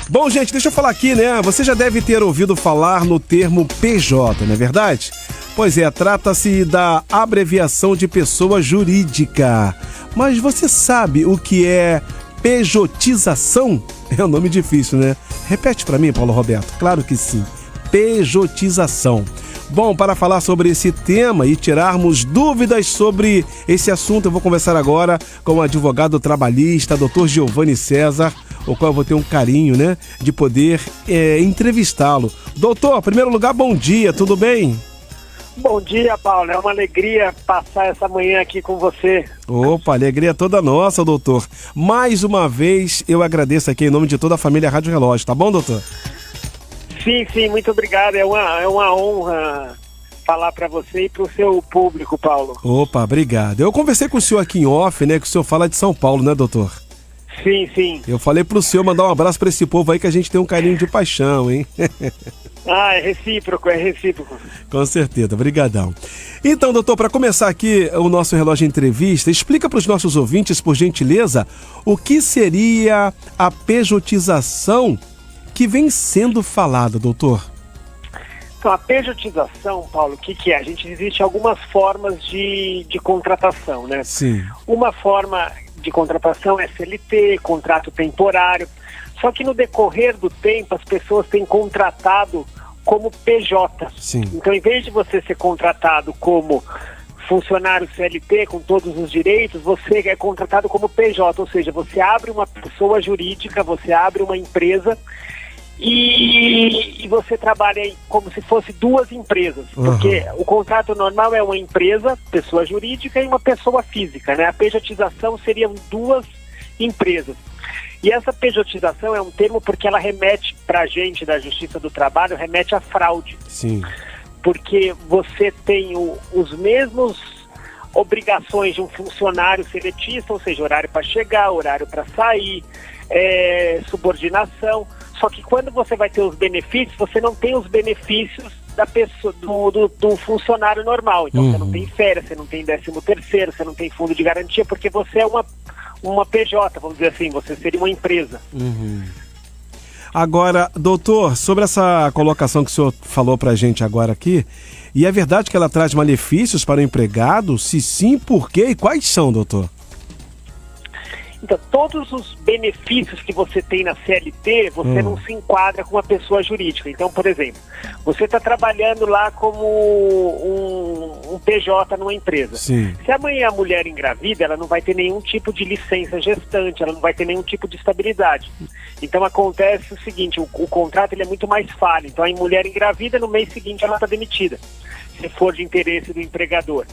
Bom, gente, deixa eu falar aqui, né? Você já deve ter ouvido falar no termo PJ, não é verdade? Pois é, trata-se da abreviação de pessoa jurídica. Mas você sabe o que é pejotização? É um nome difícil, né? Repete pra mim, Paulo Roberto. Claro que sim. Pejotização. Bom, para falar sobre esse tema e tirarmos dúvidas sobre esse assunto, eu vou conversar agora com o advogado trabalhista, Dr. Giovanni César, o qual eu vou ter um carinho, né, de poder entrevistá-lo. Doutor, em primeiro lugar, bom dia, tudo bem? Bom dia, Paulo. É uma alegria passar essa manhã aqui com você. Opa, alegria toda nossa, doutor. Mais uma vez, eu agradeço aqui em nome de toda a família Rádio Relógio, tá bom, doutor? Sim, muito obrigado. É uma honra falar para você e para o seu público, Paulo. Opa, obrigado. Eu conversei com o senhor aqui em off, né, que o senhor fala de São Paulo, né, doutor? Sim. Eu falei pro senhor mandar um abraço pra esse povo aí que a gente tem um carinho de paixão, hein? É recíproco. Com certeza, brigadão. Então, doutor, para começar aqui o nosso Relógio Entrevista, explica para os nossos ouvintes, por gentileza, o que seria a pejotização que vem sendo falada, doutor? Então, a pejotização, Paulo, o que é? Existe algumas formas de contratação, né? Sim. Uma forma de contratação é CLT, contrato temporário. Só que no decorrer do tempo, as pessoas têm contratado como PJ. Sim. Então, em vez de você ser contratado como funcionário CLT, com todos os direitos, você é contratado como PJ, ou seja, você abre uma pessoa jurídica, você abre uma empresa e você trabalha como se fosse duas empresas, porque o contrato normal é uma empresa, pessoa jurídica, e uma pessoa física, né? A pejotização seriam duas empresas. E essa pejotização é um termo porque ela remete para a gente da Justiça do Trabalho, remete à fraude. Sim. Porque você tem os mesmos obrigações de um funcionário seletista, ou seja, horário para chegar, horário para sair, subordinação. Só que quando você vai ter os benefícios, você não tem os benefícios da pessoa, do funcionário normal. Então você não tem férias, você não tem 13º, você não tem fundo de garantia, porque você é uma PJ, vamos dizer assim, você seria uma empresa. Agora, doutor, sobre essa colocação que o senhor falou pra gente agora aqui, e é verdade que ela traz malefícios para o empregado? Se sim, por quê e quais são, doutor? Então, todos os benefícios que você tem na CLT, você não se enquadra com uma pessoa jurídica. Então, por exemplo, você está trabalhando lá como um PJ numa empresa. Sim. Se amanhã a mulher engravida, ela não vai ter nenhum tipo de licença gestante, ela não vai ter nenhum tipo de estabilidade. Então, acontece o seguinte, o contrato ele é muito mais falho. Então, a mulher engravida, no mês seguinte, ela está demitida, se for de interesse do empregador.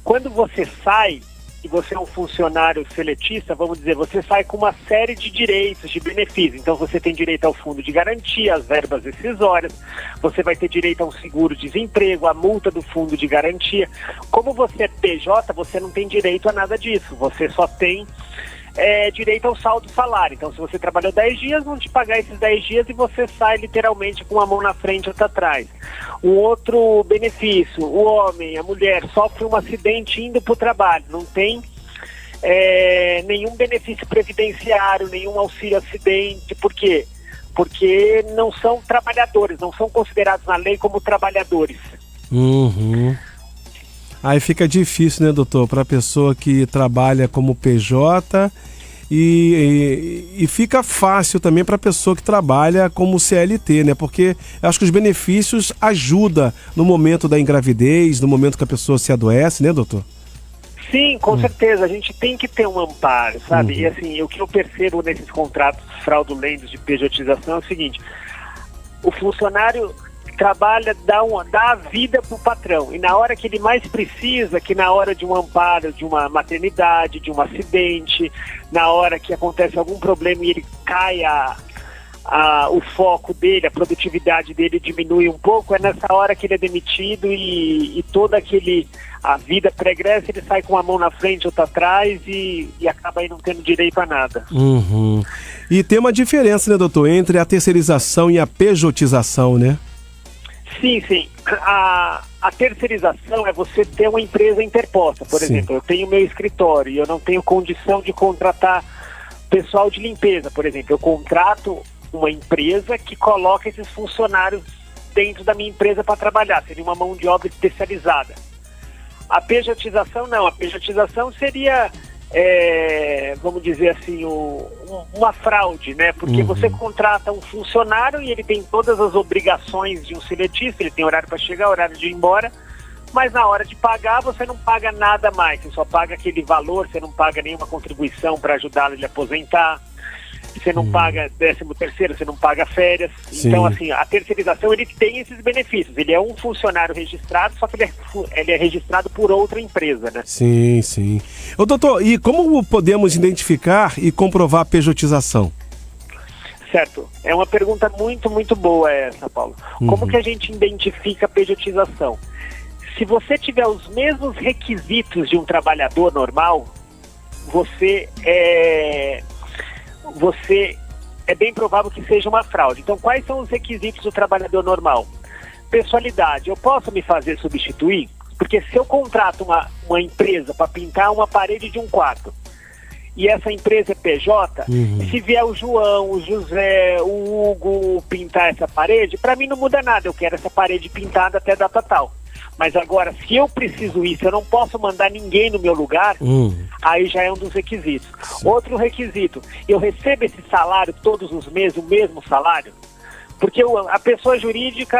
Quando você sai, e você é um funcionário seletista, vamos dizer, você sai com uma série de direitos, de benefícios. Então você tem direito ao fundo de garantia, às verbas rescisórias, você vai ter direito a um seguro-desemprego, a multa do fundo de garantia. Como você é PJ, você não tem direito a nada disso, você só tem direito ao saldo salário. Então se você trabalhou 10 dias, vão te pagar esses 10 dias e você sai literalmente com uma mão na frente e outra atrás. Um outro benefício, o homem, a mulher, sofre um acidente indo para o trabalho, não tem nenhum benefício previdenciário, nenhum auxílio acidente. Por quê? Porque não são trabalhadores, não são considerados na lei como trabalhadores. Aí fica difícil, né, doutor, para a pessoa que trabalha como PJ e fica fácil também para a pessoa que trabalha como CLT, né? Porque eu acho que os benefícios ajudam no momento da engravidez, no momento que a pessoa se adoece, né, doutor? Sim, com certeza. A gente tem que ter um amparo, sabe? E assim, o que eu percebo nesses contratos fraudulentos de pejotização é o seguinte: o funcionário trabalha, dá a vida para o patrão, e na hora que ele mais precisa, que na hora de um amparo, de uma maternidade, de um acidente, na hora que acontece algum problema e ele cai o foco dele, a produtividade dele diminui um pouco, é nessa hora que ele é demitido e toda a vida pregressa, ele sai com a mão na frente, outra atrás e acaba aí não tendo direito a nada. E tem uma diferença, né, doutor, entre a terceirização e a pejotização, né? Sim. A terceirização é você ter uma empresa interposta. Por exemplo, eu tenho meu escritório e eu não tenho condição de contratar pessoal de limpeza, por exemplo. Eu contrato uma empresa que coloca esses funcionários dentro da minha empresa para trabalhar, seria uma mão de obra especializada. A pejotização não, a pejotização seria, vamos dizer assim, uma fraude, né? Porque você contrata um funcionário e ele tem todas as obrigações de um seletista, ele tem horário para chegar, horário de ir embora, mas na hora de pagar você não paga nada mais, você só paga aquele valor, você não paga nenhuma contribuição para ajudá-lo a aposentar, você não paga 13º, você não paga férias. Sim. Então, assim, a terceirização, ele tem esses benefícios. Ele é um funcionário registrado, só que ele é registrado por outra empresa, né? Sim, sim. Ô, doutor, e como podemos identificar e comprovar a pejotização? Certo. É uma pergunta muito, muito boa essa, Paulo. Como que a gente identifica a pejotização? Se você tiver os mesmos requisitos de um trabalhador normal, você é bem provável que seja uma fraude. Então, quais são os requisitos do trabalhador normal? Pessoalidade. Eu posso me fazer substituir? Porque se eu contrato uma empresa para pintar uma parede de um quarto, e essa empresa é PJ, se vier o João, o José, o Hugo pintar essa parede, para mim não muda nada. Eu quero essa parede pintada até data tal. Mas agora, se eu preciso isso, eu não posso mandar ninguém no meu lugar, aí já é um dos requisitos. Outro requisito, eu recebo esse salário todos os meses, o mesmo salário? Porque a pessoa jurídica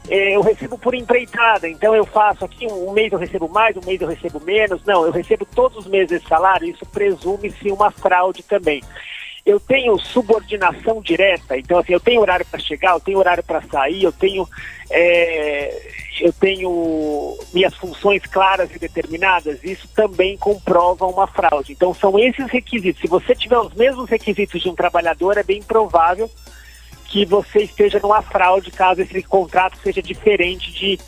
eu recebo por empreitada, então eu faço aqui, um mês eu recebo mais, um mês eu recebo menos. Não, eu recebo todos os meses esse salário, isso presume-se uma fraude também. Eu tenho subordinação direta, então assim, eu tenho horário para chegar, eu tenho horário para sair, eu tenho minhas funções claras e determinadas, isso também comprova uma fraude. Então são esses requisitos. Se você tiver os mesmos requisitos de um trabalhador, é bem provável que você esteja numa fraude, caso esse contrato seja diferente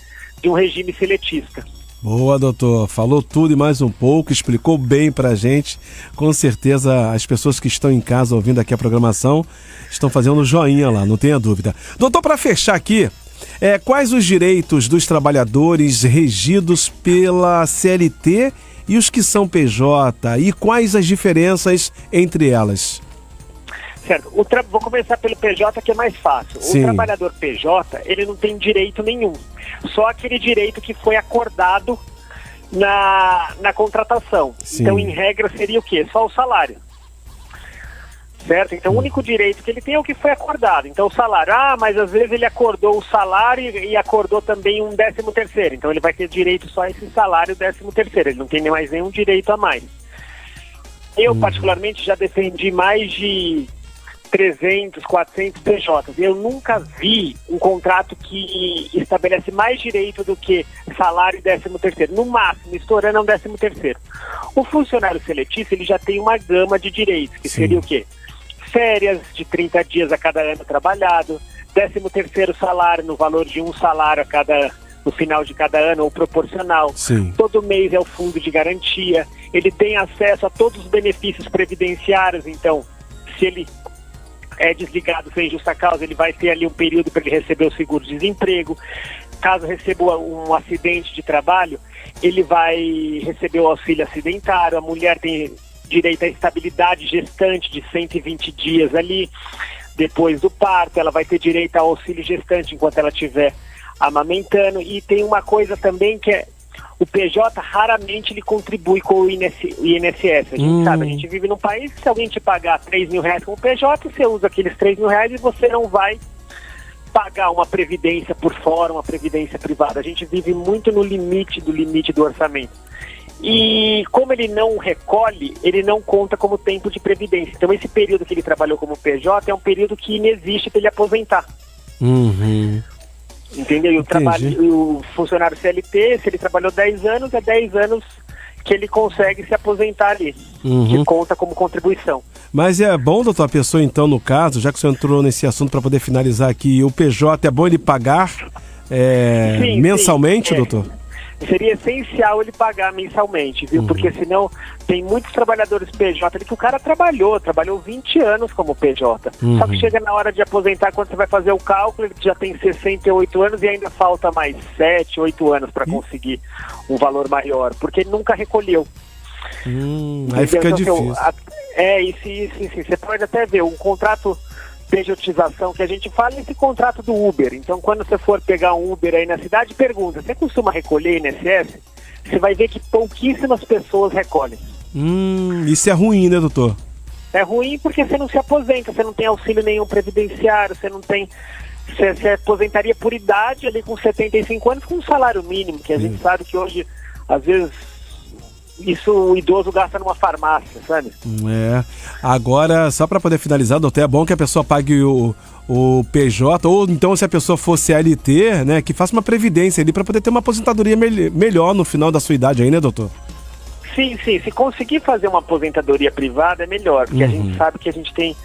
de um regime seletista. Boa, doutor. Falou tudo e mais um pouco, explicou bem pra gente. Com certeza as pessoas que estão em casa ouvindo aqui a programação estão fazendo joinha lá, não tenha dúvida. Doutor, para fechar aqui, quais os direitos dos trabalhadores regidos pela CLT e os que são PJ? E quais as diferenças entre elas? Certo. Vou começar pelo PJ, que é mais fácil. Sim. O trabalhador PJ, ele não tem direito nenhum. Só aquele direito que foi acordado na contratação. Sim. Então, em regra, seria o quê? Só o salário. Certo? Então, o único direito que ele tem é o que foi acordado. Então, o salário. Mas às vezes ele acordou o salário e acordou também um 13º. Então, ele vai ter direito só a esse salário 13º. Ele não tem mais nenhum direito a mais. Eu, particularmente, já defendi mais de 300, 400 PJs. Eu nunca vi um contrato que estabelece mais direito do que salário e 13º. No máximo, estourando é um 13º. O funcionário seletista, ele já tem uma gama de direitos, que seria o quê? Férias de 30 dias a cada ano trabalhado, 13º salário no valor de um salário no final de cada ano, ou proporcional. Sim. Todo mês é o fundo de garantia. Ele tem acesso a todos os benefícios previdenciários. Então, se ele é desligado sem justa causa, ele vai ter ali um período para ele receber o seguro-desemprego. Caso receba um acidente de trabalho, ele vai receber o auxílio acidentário. A mulher tem direito à estabilidade gestante de 120 dias ali. Depois do parto, ela vai ter direito ao auxílio gestante enquanto ela estiver amamentando. E tem uma coisa também que o PJ raramente ele contribui com o INSS. A gente sabe, a gente vive num país que se alguém te pagar R$3.000 como PJ, você usa aqueles R$3.000 e você não vai pagar uma previdência por fora, uma previdência privada. A gente vive muito no limite do orçamento. E como ele não recolhe, ele não conta como tempo de previdência. Então esse período que ele trabalhou como PJ é um período que inexiste para ele aposentar. Entendeu? E o funcionário CLT, se ele trabalhou 10 anos, é 10 anos que ele consegue se aposentar ali, que conta como contribuição. Mas é bom, doutor, a pessoa então, no caso, já que o senhor entrou nesse assunto para poder finalizar aqui, o PJ é bom ele pagar mensalmente, doutor? Seria essencial ele pagar mensalmente, viu? Porque senão tem muitos trabalhadores PJ ali que o cara trabalhou 20 anos como PJ. Só que chega na hora de aposentar, quando você vai fazer o cálculo, ele já tem 68 anos e ainda falta mais 7, 8 anos para conseguir um valor maior, porque ele nunca recolheu. Aí fica difícil. Isso, você pode até ver, um contrato pejotização que a gente fala é esse contrato do Uber. Então, quando você for pegar um Uber aí na cidade, pergunta, você costuma recolher INSS? Você vai ver que pouquíssimas pessoas recolhem. Isso é ruim, né, doutor? É ruim porque você não se aposenta, você não tem auxílio nenhum previdenciário, você não tem... Você aposentaria por idade ali com 75 anos com um salário mínimo, que a gente sabe que hoje, às vezes, isso o idoso gasta numa farmácia, sabe? Agora, só para poder finalizar, doutor, é bom que a pessoa pague o PJ, ou então se a pessoa for CLT, né, que faça uma previdência ali para poder ter uma aposentadoria melhor no final da sua idade aí, né, doutor? Sim, se conseguir fazer uma aposentadoria privada é melhor, porque a gente sabe que a gente tem...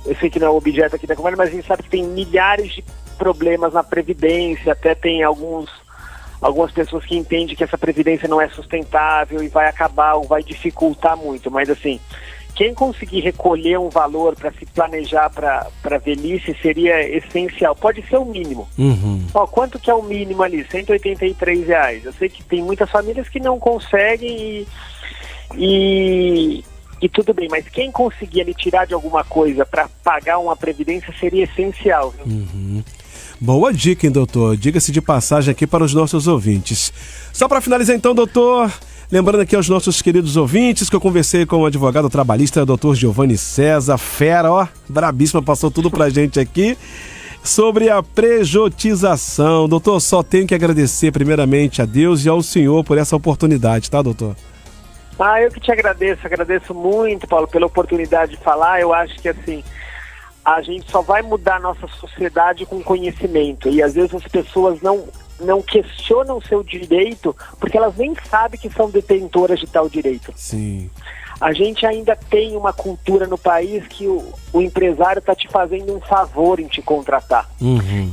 Eu sei que não é o objeto aqui da conversa, mas a gente sabe que tem milhares de problemas na Previdência, até tem algumas pessoas que entendem que essa Previdência não é sustentável e vai acabar ou vai dificultar muito, mas assim, quem conseguir recolher um valor para se planejar para velhice seria essencial, pode ser o mínimo. Quanto que é o mínimo ali? R$183. Eu sei que tem muitas famílias que não conseguem e tudo bem, mas quem conseguir ali tirar de alguma coisa para pagar uma previdência seria essencial. Boa dica, hein, doutor? Diga-se de passagem aqui para os nossos ouvintes. Só para finalizar então, doutor, lembrando aqui aos nossos queridos ouvintes que eu conversei com o advogado trabalhista, doutor Giovanni César, fera, brabíssima, passou tudo pra gente aqui sobre a pejotização. Doutor, só tenho que agradecer primeiramente a Deus e ao senhor por essa oportunidade, tá, doutor? Eu que te agradeço muito, Paulo, pela oportunidade de falar. Eu acho que assim, a gente só vai mudar a nossa sociedade com conhecimento, e às vezes as pessoas não questionam o seu direito porque elas nem sabem que são detentoras de tal direito. Sim. A gente ainda tem uma cultura no país que o empresário está te fazendo um favor em te contratar.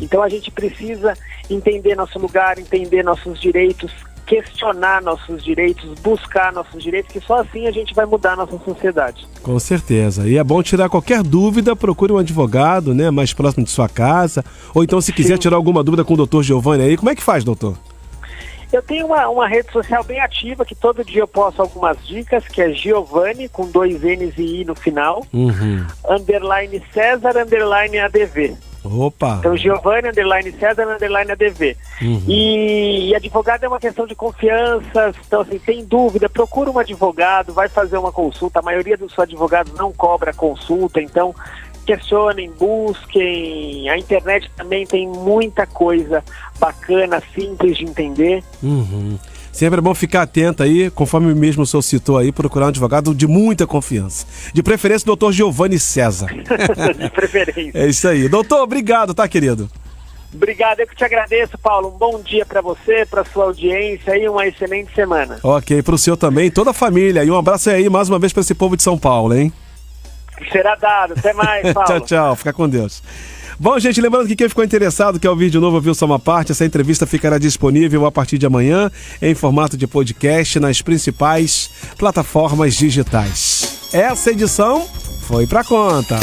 Então a gente precisa entender nosso lugar, entender nossos direitos, questionar nossos direitos, buscar nossos direitos, que só assim a gente vai mudar a nossa sociedade. Com certeza. E é bom tirar qualquer dúvida, procure um advogado, né, mais próximo de sua casa, ou então se quiser tirar alguma dúvida com o doutor Giovanni aí, como é que faz, doutor? Eu tenho uma rede social bem ativa, que todo dia eu posto algumas dicas, que é Giovanni, com 2 N's e I no final, _ César, _ ADV. Opa! Então, Giovanni, _ César, _ ADV. E advogado é uma questão de confiança, então assim, tem dúvida, procura um advogado, vai fazer uma consulta. A maioria dos advogados não cobra consulta, então questionem, busquem. A internet também tem muita coisa bacana, simples de entender. Sempre é bom ficar atento aí, conforme mesmo o senhor citou aí, procurar um advogado de muita confiança. De preferência, o doutor Giovanni César. De preferência. É isso aí. Doutor, obrigado, tá, querido? Obrigado, eu que te agradeço, Paulo. Um bom dia para você, para sua audiência e uma excelente semana. Ok, pro senhor também, toda a família. E um abraço aí mais uma vez para esse povo de São Paulo, hein? Será dado. Até mais, Paulo. Tchau. Fica com Deus. Bom, gente, lembrando que quem ficou interessado, quer ouvir de novo, ouviu só uma parte, essa entrevista ficará disponível a partir de amanhã em formato de podcast nas principais plataformas digitais. Essa edição foi pra conta.